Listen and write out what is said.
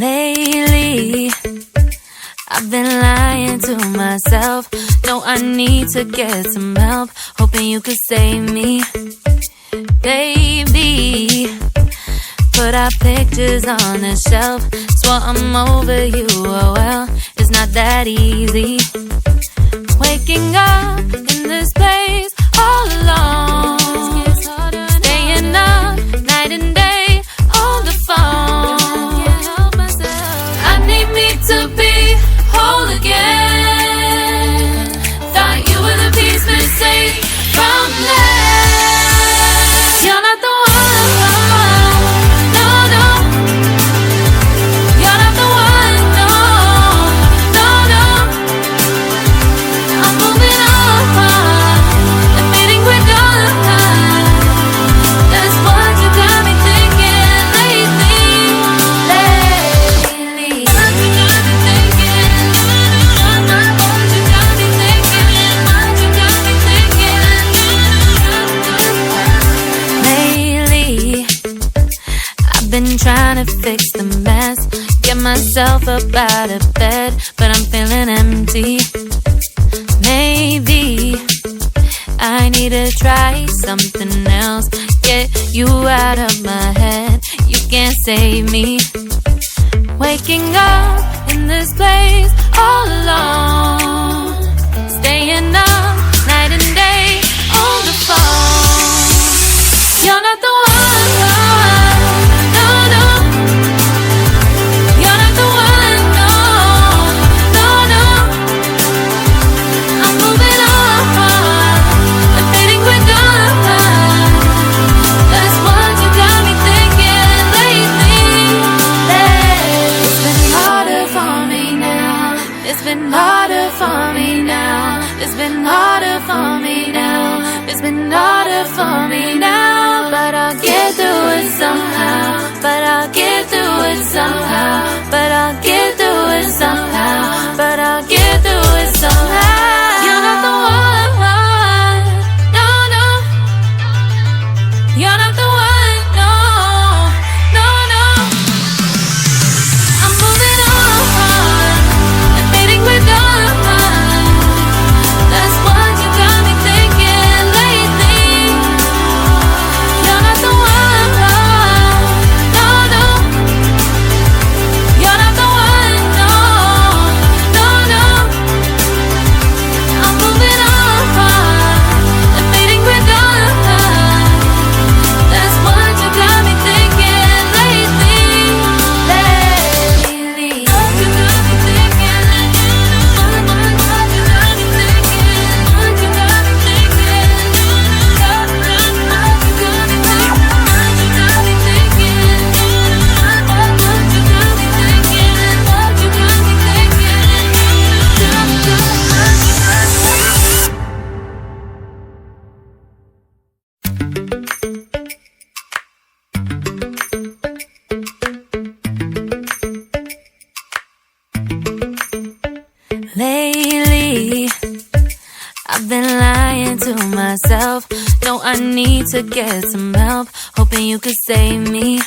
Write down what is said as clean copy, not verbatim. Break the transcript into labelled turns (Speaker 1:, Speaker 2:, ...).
Speaker 1: Lately, I've been lying to myself. No, I need to get some help. Hoping you could save me, baby. Put our pictures on the shelf. Swore I'm over you, oh well, it's not that easy. Waking up in this place all alone, staying up night and day on the phone. I need me to be whole again. Thought you were the piece missing from this. You're not the one, no, no. You're not the one, no, no, no. I'm moving on, admitting we're done. That's what you got me thinking lately. What you got me thinking. What you got me thinking. What you got me thinking. Lately, I've been trying to fix the mess, get myself up out of bed, but I'm feeling empty. Maybe I need to try something else. Get you out of my head, you can't save me. Waking up in this place all alone, staying up night and day on the phone. You're not the one, no, no. You're not the one, no, no, no. I'm moving on, admitting we're done. That's what you got me thinking lately. It's been harder for me now. It's been harder for me now. It's been harder for me now. It's been harder for me now. But I'll get through it somehow. But I'll get through it somehow. But I'll get through it somehow. But I'll get through it somehow. You're not the one, no, no. You're not the one, no, no, no. I'm moving on, admitting we're done. That's what you got me thinking lately. You're not the one, no, no. You're not the one, no, no, no. I'm moving on, admitting we're done. That's what you got me thinking lately. What you got me thinking. What you got me thinking. What you got me thinking. What you got me thinking. What you got me thinking. What you got me thinking. What you got me thinking. Lately, I've been lying to myself. No, I need to get some help. Hoping you could save me.